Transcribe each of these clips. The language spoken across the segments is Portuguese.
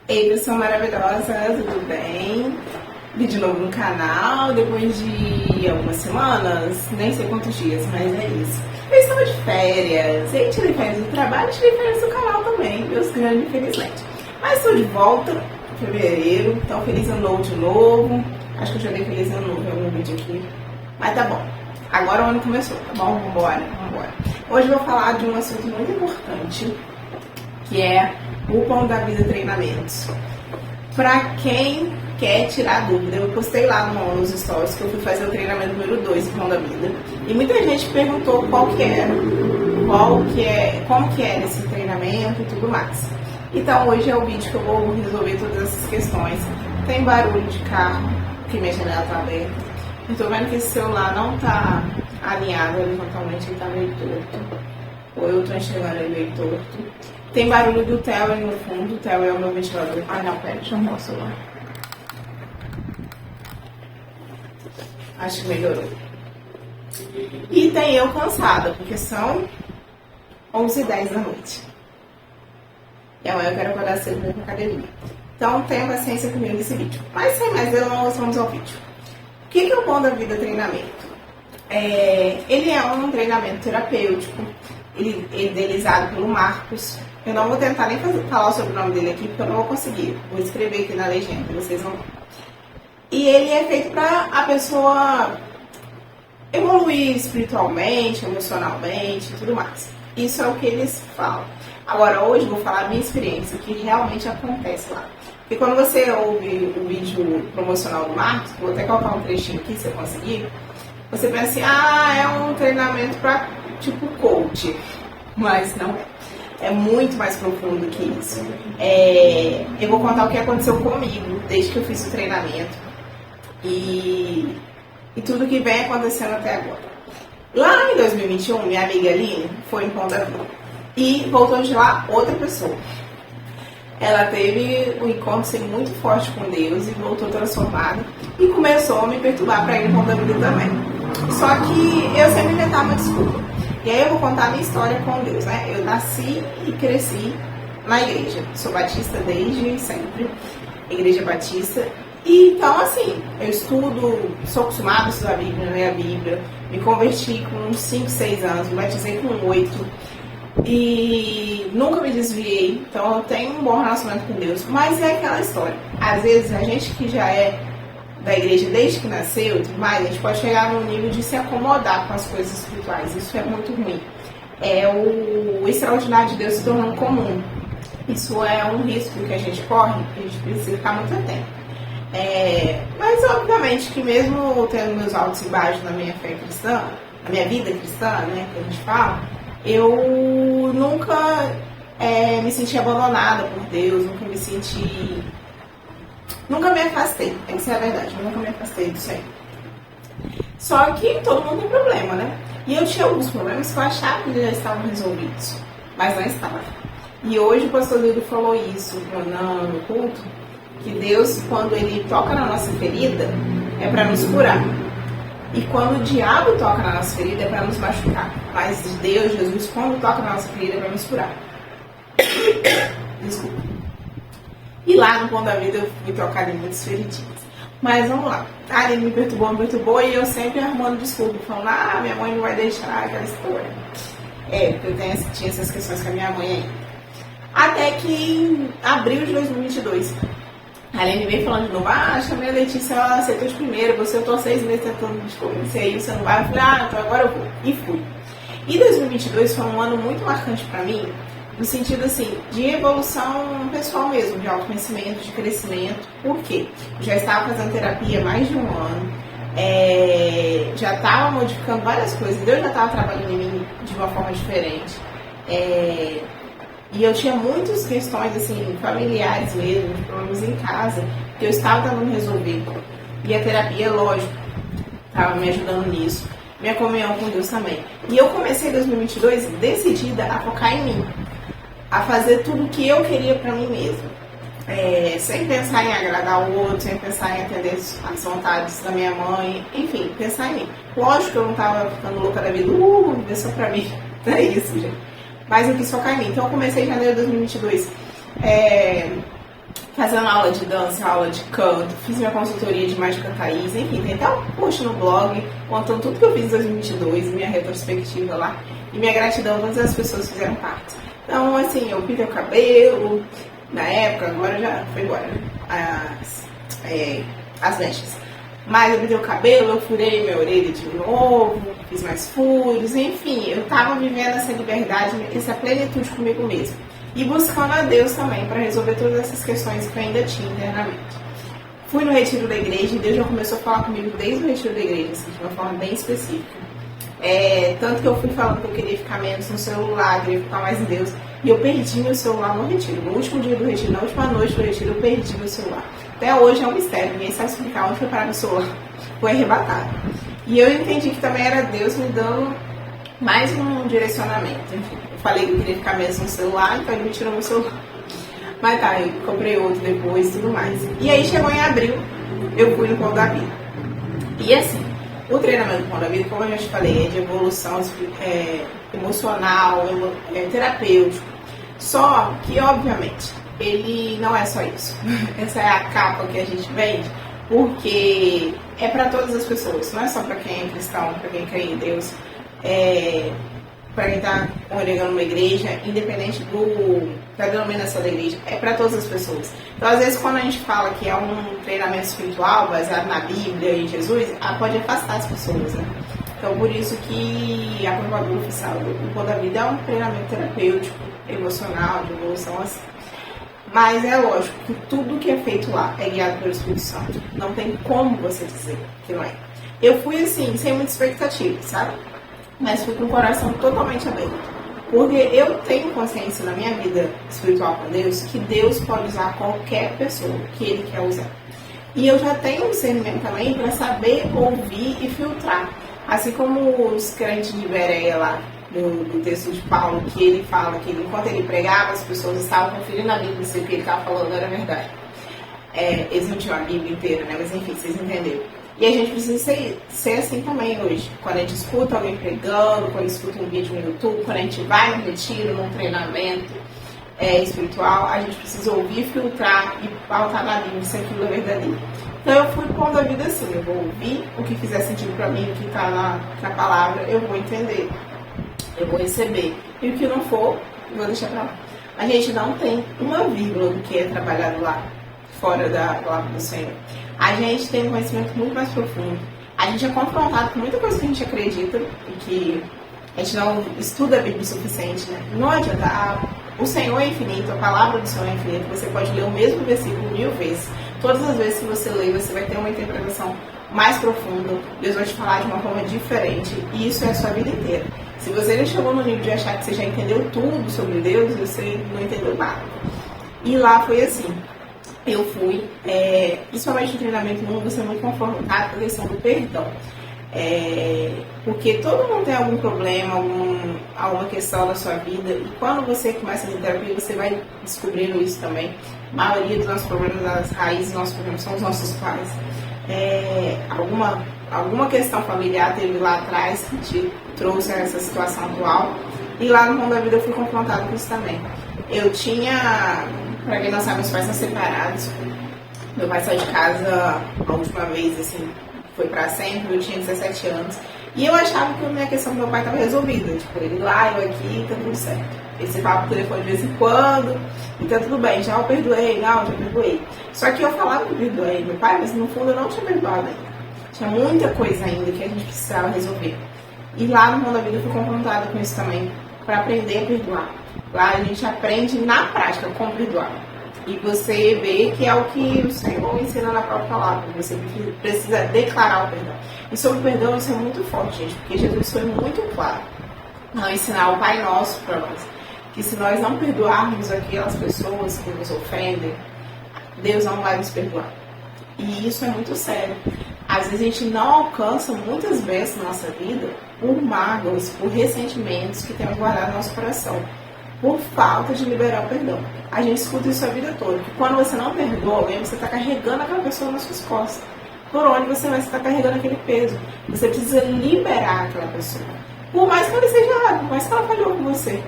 Ei, pessoa maravilhosa, tudo bem? Vídeo novo no canal, depois de algumas semanas, nem sei quantos dias, mas é isso. Eu estava de férias, e tirei férias do trabalho, tirei férias do canal também, Deus grande, infelizmente. Mas estou de volta em fevereiro, então feliz ano novo de novo. Acho que eu já dei feliz ano novo em algum vídeo aqui, mas tá bom. Agora o ano começou, tá bom? Vambora. Hoje eu vou falar de um assunto muito importante, que é o Pão da Vida Treinamentos. Pra quem quer tirar dúvida, eu postei lá nos stories que eu fui fazer o treinamento número 2 do Pão da Vida. E muita gente perguntou como que era esse treinamento e tudo mais. Então hoje é o vídeo que eu vou resolver todas essas questões. Tem barulho de carro, porque minha janela tá aberta. Eu tô vendo que esse celular não tá alinhado horizontalmente, ele tá meio torto. Ou eu tô enxergando ele meio torto. Tem barulho do Theo aí no fundo, o Theo é o meu ventilador. Ah não, pera, deixa eu arrumar o celular. Acho que melhorou. E tem eu cansada, porque são 11h10 da noite. E amanhã eu quero acordar cedo pra ir pra academia. Então tenha paciência comigo nesse vídeo. Mas sem mais delongas, vamos ao vídeo. O que é o Pão da Vida Treinamento? Ele é um treinamento terapêutico, idealizado pelo Marcos. Eu não vou tentar nem falar o sobrenome dele aqui, porque eu não vou conseguir. Vou escrever aqui na legenda, vocês vão ver. E ele é feito para a pessoa evoluir espiritualmente, emocionalmente e tudo mais. Isso é o que eles falam. Agora, hoje eu vou falar a minha experiência, o que realmente acontece lá. Porque quando você ouve o vídeo promocional do Marcos, vou até colocar um trechinho aqui, se eu conseguir, você pensa assim, é um treinamento para tipo coach. Mas não é. É muito mais profundo que isso. Eu vou contar o que aconteceu comigo desde que eu fiz o treinamento e tudo que vem acontecendo até agora. Lá em 2021, minha amiga Aline foi em Pão da Vida e voltou de lá outra pessoa. Ela teve um encontro assim, muito forte com Deus e voltou transformada e começou a me perturbar para ir no Pão da Vida também. Só que eu sempre inventava uma desculpa. E aí eu vou contar a minha história com Deus, né? Eu nasci e cresci na igreja. Sou batista desde sempre, igreja batista. E então, assim, eu estudo, sou acostumada a estudar a Bíblia, ler a Bíblia. Me converti com uns 5, 6 anos, me batizei com 8. E nunca me desviei. Então eu tenho um bom relacionamento com Deus. Mas é aquela história. Às vezes a gente que já é da igreja desde que nasceu e tudo mais, a gente pode chegar num nível de se acomodar com as coisas espirituais. Isso é muito ruim. É o extraordinário de Deus se tornando comum. Isso é um risco que a gente corre, que a gente precisa ficar muito atento. Mas obviamente que mesmo tendo meus altos e baixos na minha fé cristã, na minha vida cristã, né, que a gente fala, eu nunca me senti abandonada por Deus, nunca me afastei, tem que ser a verdade, eu nunca me afastei disso aí. Só que todo mundo tem problema, né? E eu tinha alguns problemas que eu achava que já estavam resolvidos, mas não estavam. E hoje o pastor Dudu falou isso no culto, que Deus, quando Ele toca na nossa ferida, é para nos curar. E quando o diabo toca na nossa ferida, é para nos machucar. Mas Deus, Jesus, quando toca na nossa ferida, é para nos curar. Desculpa. E lá no Pão da Vida eu fui trocada em muitas feridinhas. Mas vamos lá. Ele me perturbou e eu sempre arrumando desculpa, falando, minha mãe não vai deixar aquela história. Porque eu tinha essas questões com a minha mãe ainda. Até que em abril de 2022, a Aline veio falando de novo, chamei a Letícia, ela aceitou de primeira, eu tô 6 meses tentando te convencer aí, você não vai? Eu falei, então agora eu vou. E fui. E 2022 foi um ano muito marcante pra mim, no sentido assim, de evolução pessoal mesmo, de autoconhecimento, de crescimento. Por quê? Eu já estava fazendo terapia há mais de um ano, já estava modificando várias coisas, Deus já estava trabalhando em mim de uma forma diferente. E eu tinha muitas questões assim, familiares mesmo, de problemas em casa, que eu estava tentando resolver. E a terapia, lógico, estava me ajudando nisso. Minha comunhão com Deus também. E eu comecei em 2022 decidida a focar em mim, a fazer tudo o que eu queria para mim mesma. Sem pensar em agradar o outro, sem pensar em atender as vontades da minha mãe, enfim, pensar em mim. Lógico que eu não estava ficando louca da vida, viver só pra mim, não é isso, gente. Mas eu quis focar em mim. Então eu comecei em janeiro de 2022 fazendo aula de dança, aula de canto, fiz minha consultoria de Mágica Thaís, enfim, tem até um post no blog contando tudo que eu fiz em 2022, minha retrospectiva lá, e minha gratidão a todas as pessoas que fizeram parte. Então, assim, eu pintei o cabelo, na época, agora já foi embora, as mechas. Mas eu pintei o cabelo, eu furei minha orelha de novo, fiz mais furos, enfim, eu tava vivendo essa liberdade, essa plenitude comigo mesma. E buscando a Deus também para resolver todas essas questões que eu ainda tinha internamente. Fui no retiro da igreja e Deus já começou a falar comigo desde o retiro da igreja, assim, de uma forma bem específica. Tanto que eu fui falando que eu queria ficar menos no celular, queria ficar mais em Deus. E eu perdi meu celular no retiro. No último dia do retiro, na última noite do retiro, eu perdi meu celular. Até hoje é um mistério, ninguém sabe explicar onde foi parar meu celular. Foi arrebatado. E eu entendi que também era Deus me dando mais um direcionamento. Enfim, eu falei que eu queria ficar menos no celular, então ele me tirou meu celular. Mas tá, eu comprei outro depois e tudo mais. E aí chegou em abril, eu fui no Pão da Vida. E assim, o treinamento do Pão da Vida, como eu já te falei, é de evolução emocional, terapêutico. Só que, obviamente, ele não é só isso. Essa é a capa que a gente vende, porque é para todas as pessoas, não é só para quem é cristão, para quem crê em Deus, para quem está congregando uma igreja, independente da denominação da igreja, é para todas as pessoas. Então, às vezes, quando a gente fala que é um treinamento espiritual baseado na Bíblia e em Jesus, pode afastar as pessoas, né? Então, por isso que a propaganda oficial do Pão da Vida é um treinamento terapêutico, emocional, de evolução assim. Mas é lógico que tudo que é feito lá é guiado pelo Espírito Santo. Não tem como você dizer que não é. Eu fui assim, sem muita expectativa, sabe? Mas fui com o coração totalmente aberto. Porque eu tenho consciência na minha vida espiritual com Deus que Deus pode usar qualquer pessoa que Ele quer usar. E eu já tenho um discernimento também para saber ouvir e filtrar. Assim como os crentes de Bereia lá, do texto de Paulo, que ele fala que enquanto ele pregava, as pessoas estavam conferindo a Bíblia se o que ele estava falando era verdade. Eles não tinham a Bíblia inteira, né? Mas enfim, vocês entenderam. E a gente precisa ser assim também hoje. Quando a gente escuta alguém pregando, quando escuta um vídeo no YouTube, quando a gente vai no retiro, num treinamento espiritual, a gente precisa ouvir, filtrar e pautar na Bíblia se aquilo é verdadeiro. Então eu fui pondo a vida assim, eu vou ouvir o que fizer sentido para mim, o que está na palavra, eu vou entender, eu vou receber. E o que não for, eu vou deixar para lá. A gente não tem uma vírgula do que é trabalhado lá, fora da palavra do Senhor. A gente tem um conhecimento muito mais profundo. A gente é confrontado com muita coisa que a gente acredita e que a gente não estuda a Bíblia o suficiente, né? Não adianta. O Senhor é infinito, a palavra do Senhor é infinita. Você pode ler o mesmo versículo 1000 vezes. Todas as vezes que você lê, você vai ter uma interpretação mais profunda. Deus vai te falar de uma forma diferente. E isso é a sua vida inteira. Se você não chegou no nível de achar que você já entendeu tudo sobre Deus, você não entendeu nada. E lá foi assim. Eu fui, principalmente no treinamento 1, você é muito confrontado com a questão do perdão. Porque todo mundo tem algum problema, alguma questão na sua vida, e quando você começa a fazer terapia, você vai descobrindo isso também. A maioria dos nossos problemas, as raízes dos nossos problemas são os nossos pais. Alguma questão familiar teve lá atrás que te trouxe a essa situação atual, e lá no Mundo da Vida eu fui confrontada com isso também. Eu tinha, para quem não sabe, meus pais são separados. Meu pai saiu de casa a última vez, assim, foi pra sempre, eu tinha 17 anos. E eu achava que a minha questão do meu pai estava resolvida. Tipo, ele lá, eu aqui, tá tudo certo. Esse papo por telefone de vez em quando, e tá tudo bem, já eu perdoei, não, já perdoei. Só que eu falava que eu perdoei meu pai, mas no fundo eu não tinha perdoado ainda. Tinha muita coisa ainda que a gente precisava resolver. E lá no Mundo da Vida eu fui confrontada com isso também, para aprender a perdoar. Lá a gente aprende na prática como perdoar. E você vê que é o que o Senhor ensina na própria palavra. Você precisa declarar o perdão. E sobre o perdão isso é muito forte, gente, porque Jesus foi muito claro ao ensinar o Pai Nosso para nós. Que se nós não perdoarmos aquelas pessoas que nos ofendem, Deus não vai nos perdoar. E isso é muito sério. Às vezes a gente não alcança muitas vezes na nossa vida por mágoas, por ressentimentos que temos guardado no nosso coração, por falta de liberar o perdão. A gente escuta isso a vida toda, que quando você não perdoa alguém, você está carregando aquela pessoa nas suas costas. Por onde você vai estar carregando aquele peso? Você precisa liberar aquela pessoa. Por mais que ela esteja errada, por mais que ela falhou com você.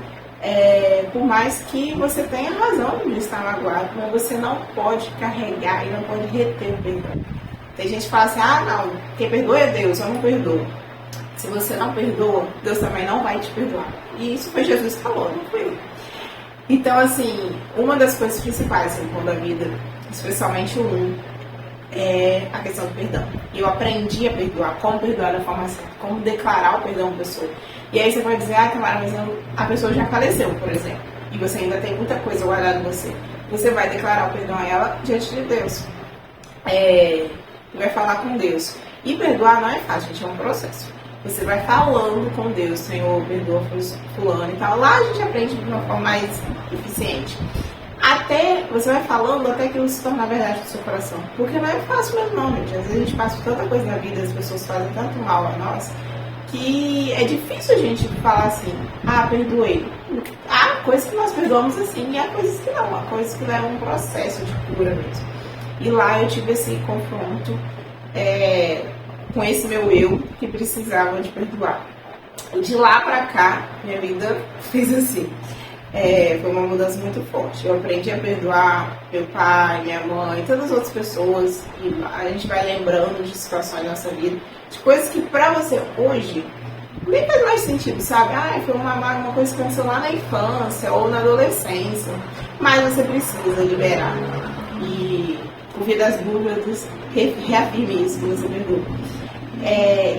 por mais que você tenha razão de estar magoado, mas você não pode carregar e não pode reter o perdão. Tem gente que fala assim, não, quem perdoa é Deus, eu não perdoo. Se você não perdoa, Deus também não vai te perdoar. E isso foi Jesus que falou, não foi eu. Então, assim, uma das coisas principais no pão da vida, especialmente é a questão do perdão. Eu aprendi a perdoar, como perdoar da forma certa, como declarar o perdão à pessoa. E aí você vai dizer, Tamara, mas a pessoa já faleceu, por exemplo, e você ainda tem muita coisa guardada em você. Você vai declarar o perdão a ela diante de Deus. Vai falar com Deus. E perdoar não é fácil, gente, é um processo. Você vai falando com Deus, Senhor, perdoa fulano e tal. Lá a gente aprende de uma forma mais eficiente. Você vai falando até que isso se torna verdade no seu coração. Porque não é fácil mesmo não, gente. Às vezes a gente passa por tanta coisa na vida, as pessoas fazem tanto mal a nós, que é difícil a gente falar assim, perdoei. Há coisas que nós perdoamos assim, e há coisas que não. Há coisas que levam um processo de cura mesmo. E lá eu tive esse confronto com esse meu eu que precisava de perdoar. De lá pra cá, minha vida fez assim. Foi uma mudança muito forte. Eu aprendi a perdoar meu pai, minha mãe, todas as outras pessoas. E a gente vai lembrando de situações da nossa vida, de coisas que pra você hoje nem faz mais sentido, sabe? Foi uma coisa que aconteceu lá na infância ou na adolescência. Mas você precisa liberar. E por via das dúvidas, reafirme isso que você perdoa.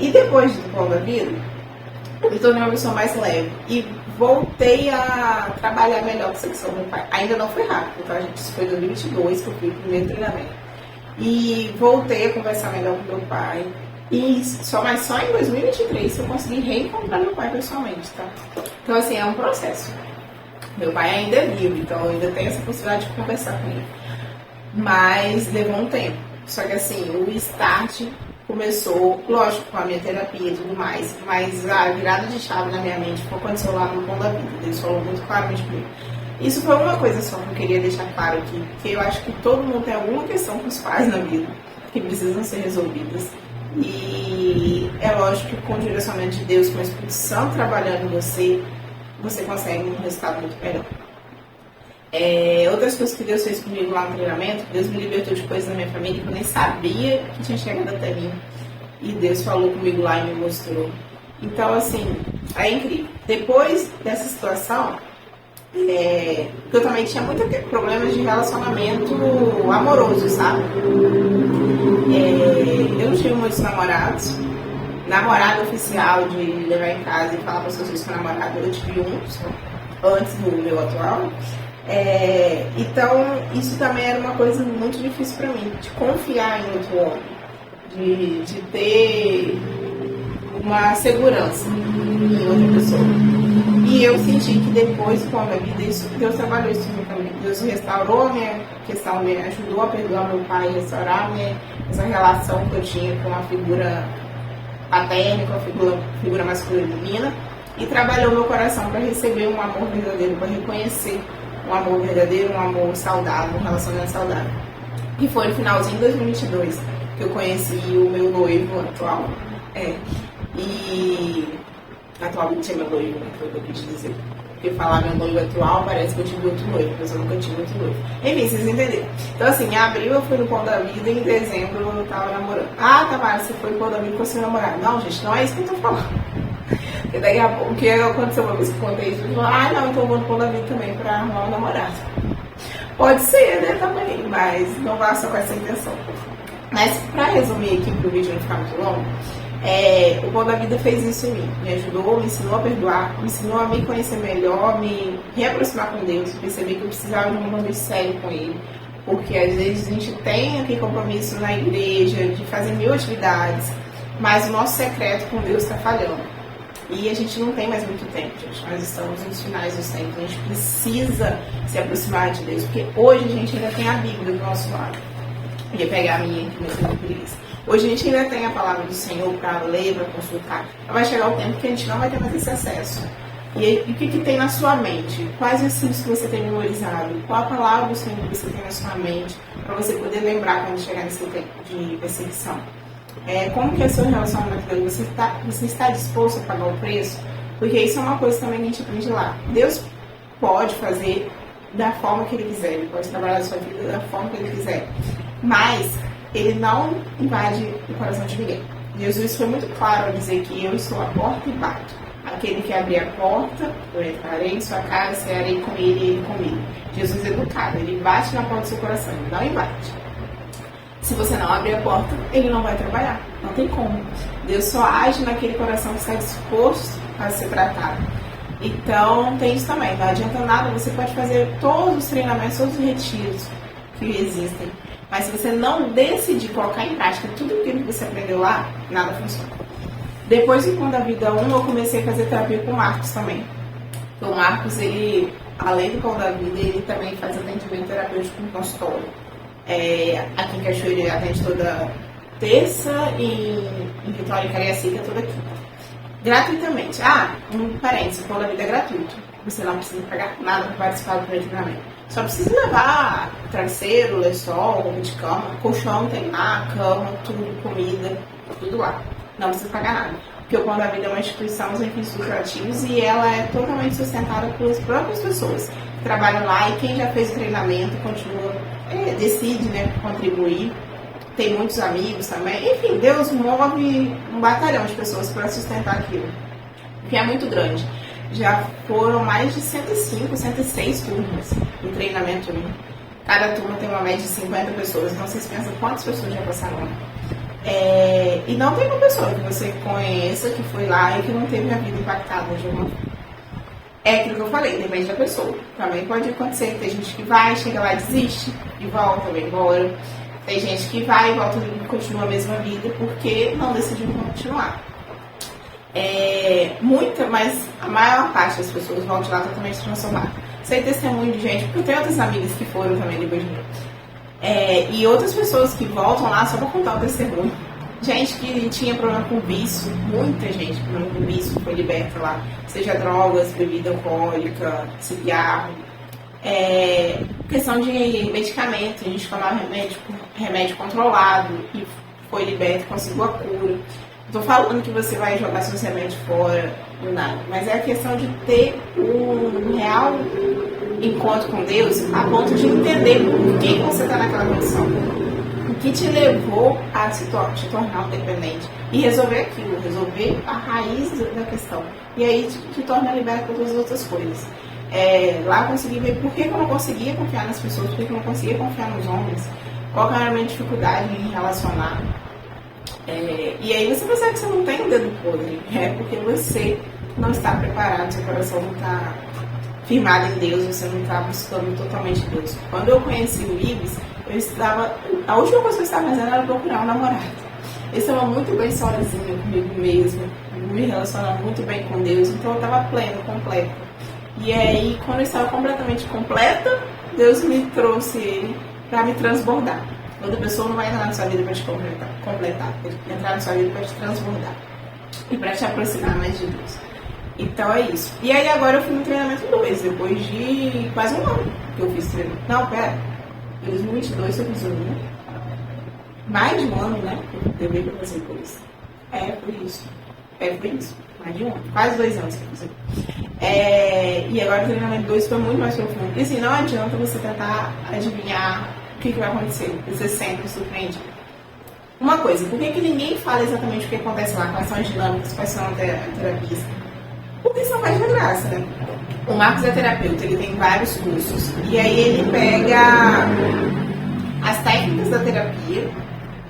E depois do pão da vida, eu me tornei uma pessoa mais leve. E voltei a trabalhar melhor com a secção do meu pai. Ainda não foi rápido, tá, gente? Isso foi em 2022 que eu fui o primeiro treinamento. E voltei a conversar melhor com meu pai. Mas só em 2023 que eu consegui reencontrar meu pai pessoalmente, tá? Então, assim, é um processo. Meu pai ainda é vivo, então eu ainda tenho essa possibilidade de conversar com ele. Mas levou um tempo. Só que, assim, o start começou, lógico, com a minha terapia e tudo mais, mas a virada de chave na minha mente foi aconteceu lá no pão da vida. Deus falou muito claramente comigo. Isso foi uma coisa só que eu queria deixar claro aqui, porque eu acho que todo mundo tem alguma questão com os pais na vida que precisam ser resolvidas. E é lógico que com o direcionamento de Deus, com o Espírito Santo trabalhando em você, você consegue um resultado muito melhor. Outras coisas que Deus fez comigo lá no treinamento, Deus me libertou de coisas da minha família que eu nem sabia que tinha chegado até mim. E Deus falou comigo lá e me mostrou. Então, assim, é incrível. Depois dessa situação, eu também tinha muitos problemas de relacionamento amoroso, sabe? Eu não tive muitos namorados. Namorado oficial de levar em casa e falar para as pessoas que eu namorado, eu tive antes do meu atual. Então, isso também era uma coisa muito difícil para mim, de confiar em outro homem, de ter uma segurança em outra pessoa. E eu senti que depois, com a minha vida, Deus trabalhou isso também. Deus restaurou a minha questão, me ajudou a perdoar meu pai, restaurar essa relação que eu tinha com a figura paterna, com a figura masculina, e trabalhou meu coração para receber um amor verdadeiro, para reconhecer um amor verdadeiro, um amor saudável, um relacionamento saudável. E foi no finalzinho de 2022 que eu conheci o meu noivo atual. Atual não tinha meu noivo, né? Foi o que eu quis dizer. Porque falar meu noivo atual parece que eu tive outro noivo, mas eu nunca tive outro noivo. Enfim, vocês entenderam. Então, assim, em abril eu fui no Pão da Vida e em dezembro eu tava namorando. Tamara, você foi no Pão da Vida com seu namorado. Não, gente, não é isso que eu tô falando. Porque daí a pouco, o que aconteceu uma vez que eu contei isso, eu falei, não, então eu vou no Pão da Vida também pra arrumar um namorado. Pode ser, né, também, mas não vá só com essa intenção. Mas pra resumir aqui, pro vídeo não ficar muito longo, o Pão da Vida fez isso em mim, me ajudou, me ensinou a perdoar, me ensinou a me conhecer melhor, me reaproximar com Deus, perceber que eu precisava de um compromisso sério com Ele, porque às vezes a gente tem aquele compromisso na igreja, de fazer 1000 atividades, mas o nosso secreto com Deus está falhando. E a gente não tem mais muito tempo, gente. Nós estamos nos finais dos tempos. A gente precisa se aproximar de Deus, porque hoje a gente ainda tem a Bíblia do nosso lado. Eu ia pegar a minha aqui, mas eu não queria. Hoje a gente ainda tem a palavra do Senhor para ler, para consultar. Vai chegar o tempo que a gente não vai ter mais esse acesso. E o que tem na sua mente? Quais versículos que você tem memorizado? Qual a palavra do Senhor que você tem na sua mente? Para você poder lembrar quando chegar nesse tempo de perseguição. Como que é o seu relacionamento com Deus? Você está disposto a pagar o preço? Porque isso é uma coisa também que a gente aprende lá. Deus pode fazer da forma que ele quiser, ele pode trabalhar a sua vida da forma que ele quiser, mas ele não invade o coração de ninguém. Jesus foi muito claro ao dizer que eu estou à porta e bato. Aquele que abrir a porta, eu entrarei em sua casa, cearei com ele e ele comigo. Jesus é educado, ele bate na porta do seu coração, ele não invade. Se você não abrir a porta, ele não vai trabalhar, não tem como. Deus só age naquele coração que está disposto a ser tratado. Então, tem isso também, não adianta nada, você pode fazer todos os treinamentos, todos os retiros que existem, mas se você não decidir colocar em prática tudo aquilo que você aprendeu lá, nada funciona. Depois do Pão da Vida 1, eu comecei a fazer terapia com o Marcos também. Então, o Marcos, ele, além do Pão da Vida, ele também faz atendimento terapêutico no consultório. Aqui em Cachoeira, ele atende toda terça e em Vitória e Cariacica toda quinta. Gratuitamente. Um parênteses, o Pão da Vida é gratuito. Você não precisa pagar nada para participar do treinamento. Só precisa levar travesseiro, lençol, roupa de cama, colchão tem lá, cama, tudo, comida, tudo lá. Não precisa pagar nada. Porque o Pão da Vida é uma instituição sem fins lucrativos e ela é totalmente sustentada pelas próprias pessoas que trabalham lá, e quem já fez o treinamento continua, decide, né, contribuir. Tem muitos amigos também. Enfim, Deus move um batalhão de pessoas para sustentar aquilo, que é muito grande. Já foram mais de 105, 106 turmas no treinamento 1. Cada turma tem uma média de 50 pessoas. Então, vocês pensam quantas pessoas já passaram lá? E não tem uma pessoa que você conheça que foi lá e que não teve a vida impactada de alguma forma. É aquilo que eu falei, depende da pessoa. Também pode acontecer que tem gente que vai, chega lá e desiste e volta, vai embora. Tem gente que vai e volta e continua a mesma vida porque não decidiu continuar. Mas a maior parte das pessoas voltam de lá totalmente transformadas. Sei testemunho de gente, porque eu tenho outras amigas que foram também depois de mim. E outras pessoas que voltam lá só para contar o testemunho. Gente que tinha problema com vício, muita gente com problema com vício foi liberta lá. Seja drogas, bebida alcoólica, cigarro. Questão de medicamento, a gente tomava remédio controlado e foi liberto, conseguiu a cura. Não tô falando que você vai jogar seus remédios fora do nada, mas é a questão de ter um real encontro com Deus a ponto de entender por que você está naquela condição, o que te levou a te tornar um dependente e resolver aquilo, resolver a raiz da questão, e aí te torna liberto por todas as outras coisas. Lá eu consegui ver por que eu não conseguia confiar nas pessoas, por que eu não conseguia confiar nos homens, qual era a minha dificuldade em relacionar. E aí você percebe que você não tem o dedo podre, porque você não está preparado, seu coração não está firmado em Deus, você não está buscando totalmente Deus. Quando eu conheci o Ibis, a última coisa que eu estava fazendo era procurar um namorado. Eu estava muito bem sozinha comigo mesma, me relacionando muito bem com Deus, então eu estava plena, completa. E aí, quando eu estava completamente completa, Deus me trouxe ele para me transbordar. Outra pessoa não vai entrar na sua vida para te completar, vai entrar na sua vida para te transbordar e para te aproximar mais de Deus. Então é isso. E aí agora eu fui no treinamento 2, depois de quase um ano que eu fiz treinamento. Não, pera, em 2022 eu fiz mais de um ano, né? Eu deveria fazer dois. Foi isso. Foi isso. Mais de um ano. Quase 2 anos que eu fiz. E agora o treinamento 2 foi muito mais profundo. E assim, não adianta você tentar adivinhar o que vai acontecer. Você sempre surpreende. Uma coisa, por que ninguém fala exatamente o que acontece lá? Quais são as dinâmicas, quais são as terapias? Porque isso não faz de graça, né? O Marcos é terapeuta, ele tem vários cursos. E aí ele pega as técnicas da terapia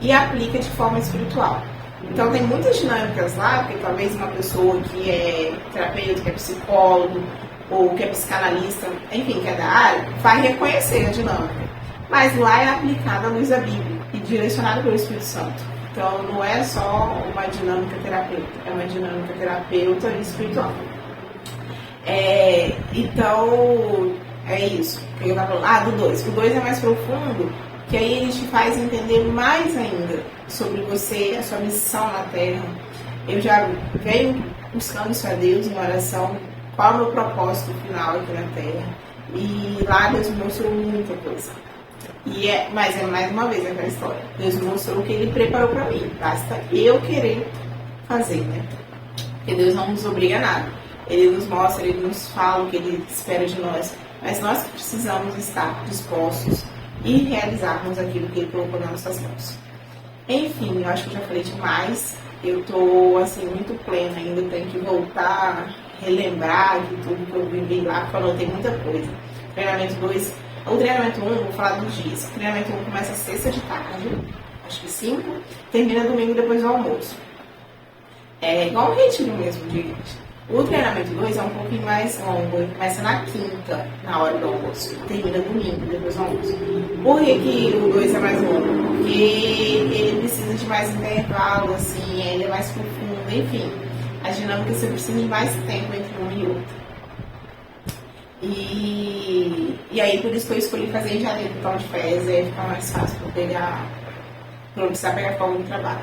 e aplica de forma espiritual. Então tem muitas dinâmicas lá, porque talvez uma pessoa que é terapeuta, que é psicólogo, ou que é psicanalista, enfim, que é da área, vai reconhecer a dinâmica. Mas lá é aplicada a luz da Bíblia e direcionada pelo Espírito Santo. Então não é só uma dinâmica terapêutica, é uma dinâmica terapeuta e espiritual. Então é isso. Eu tava falando, do 2. O 2 é mais profundo, que aí ele te faz entender mais ainda sobre você, a sua missão na Terra. Eu já venho buscando isso a Deus em oração, qual é o meu propósito final aqui na Terra. E lá Deus me mostrou muita coisa. Mas mais uma vez aquela história. Deus me mostrou o que Ele preparou para mim. Basta eu querer fazer, né? Porque Deus não nos obriga a nada. Ele nos mostra, ele nos fala o que ele espera de nós, mas nós precisamos estar dispostos e realizarmos aquilo que ele colocou nas nossas mãos. Enfim, eu acho que eu já falei demais. Eu tô, assim, muito plena ainda, tenho que voltar, relembrar de tudo que eu vivi lá, porque eu anotei muita coisa. Treinamento 2, o treinamento 1, vou falar dos dias. O treinamento 1 começa sexta de tarde, acho que 5, termina domingo depois do almoço. É igual um retiro mesmo, gente. O treinamento 2 é um pouquinho mais longo, ele começa na quinta, na hora do almoço, termina domingo, depois do almoço. Por que o 2 é mais longo? Porque ele precisa de mais intervalo, assim, ele é mais profundo, enfim. A dinâmica você precisa de mais tempo entre um e outro. E aí, por isso que eu escolhi fazer em janeiro, então de férias, aí fica mais fácil para não precisar pegar folga no trabalho.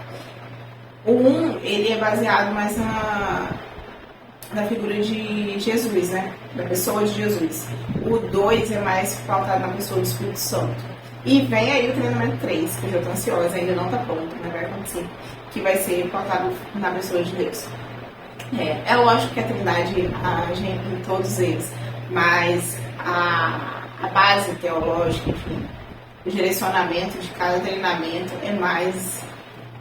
O 1, ele é baseado mais na figura de Jesus, né? Da pessoa de Jesus. O 2 é mais pautado na pessoa do Espírito Santo. E vem aí o treinamento 3, que eu já tô ansiosa, ainda não tá pronto, mas vai acontecer, que vai ser pautado na pessoa de Deus. É lógico que a Trindade age em todos eles, mas a base teológica, enfim, o direcionamento de cada treinamento é mais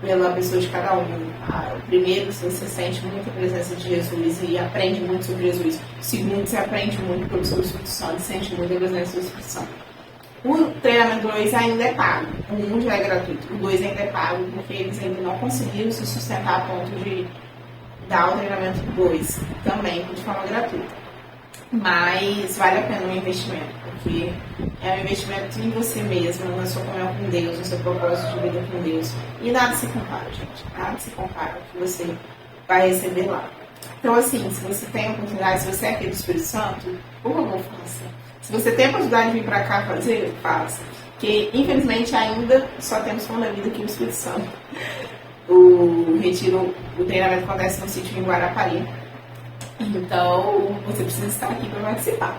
pela pessoa de cada um. O primeiro, você sente muita presença de Jesus e aprende muito sobre Jesus. O segundo, você aprende muito sobre o Espírito Santo e sente muito a presença do Espírito Santo. O treinamento 2 ainda é pago. O 1 já é gratuito. O 2 ainda é pago porque eles ainda não conseguiram se sustentar a ponto de dar o treinamento 2 também de forma gratuita. Mas vale a pena o investimento, porque é um investimento em você mesmo, na sua comunhão com Deus, no seu propósito de vida com Deus. E nada se compara, gente. Nada se compara ao que você vai receber lá. Então, assim, se você tem a oportunidade, se você é aquele do Espírito Santo, por favor, faça. Se você tem a oportunidade de vir pra cá fazer, faça. Porque, infelizmente, ainda só temos Pão da Vida aqui no Espírito Santo. O retiro, o treinamento acontece no sítio em Guarapari. Então, você precisa estar aqui para participar.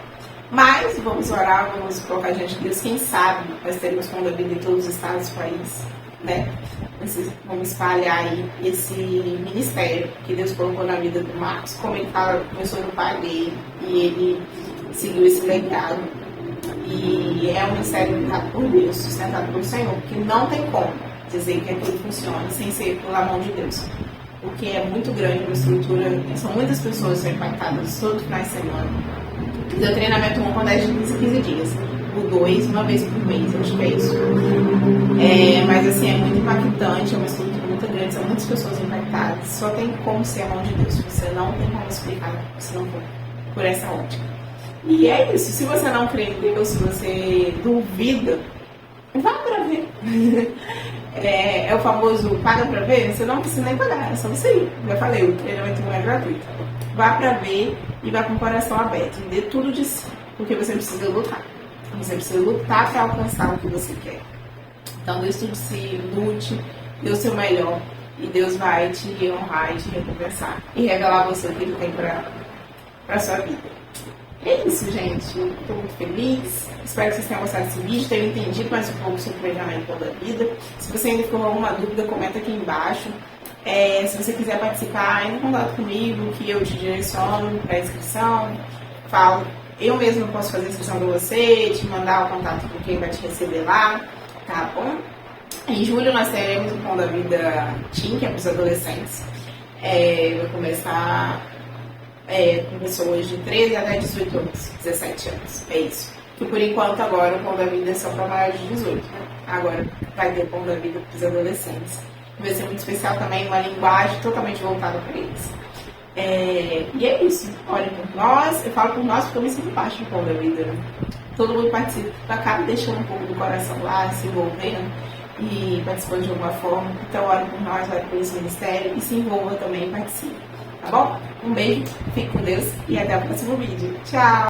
Mas vamos orar, vamos colocar diante de Deus. Quem sabe nós teremos Pão da Vida em todos os estados do país, né? Vamos espalhar aí esse ministério que Deus colocou na vida do Marcos. Como ele fala, começou no pai dele e ele seguiu esse legado. E é um ministério dado por Deus, sustentado pelo Senhor, porque não tem como dizer que aquilo funciona sem ser pela mão de Deus. Porque é muito grande uma estrutura, são muitas pessoas que são impactadas todo final de semana. O treinamento 1 acontece de 15 a 15 dias. O 2, uma vez por mês, eu acho que é isso. Mas assim, é muito impactante, é uma estrutura muito grande, são muitas pessoas impactadas. Só tem como ser a mão de Deus, você não tem como explicar se não for por essa ótica. E é isso, se você não crê em Deus, se você duvida, vá pra ver. É o famoso paga pra ver, você não precisa nem pagar, é só você ir. Já falei, o treinamento não é gratuito. Vá pra ver e vá com o coração aberto. E dê tudo de si, porque você precisa lutar. Você precisa lutar para alcançar o que você quer. Então, dê tudo de si, lute, dê o seu melhor. E Deus vai te honrar e te recompensar. E revelar a você o que Ele tem pra sua vida. É isso, gente. Estou muito feliz. Espero que vocês tenham gostado desse vídeo, tenham entendido mais um pouco sobre o treinamento da vida. Se você ainda ficou com alguma dúvida, comenta aqui embaixo. Se você quiser participar, entre em contato comigo, que eu te direciono para a inscrição. Falo, eu mesma posso fazer a inscrição para você, te mandar o contato com quem vai te receber lá, tá bom? Em julho nós teremos o Pão da Vida Teen, que é para os adolescentes. Vai começar com pessoas de 13 até 18 anos, 17 anos, é isso. Que por enquanto agora o Pão da Vida é só para maiores de 18, né? Agora vai ter o Pão da Vida para os adolescentes. Vai ser muito especial também, uma linguagem totalmente voltada para eles. E é isso, olhem por nós, eu falo por nós porque eu me sinto parte do Pão da Vida, né? Todo mundo participa, acaba deixando um pouco do coração lá, se envolvendo e participando de alguma forma. Então olhem por nós, olhem por esse ministério e se envolva também e participe. Tá bom? Um beijo, fique com Deus e até o próximo vídeo. Tchau!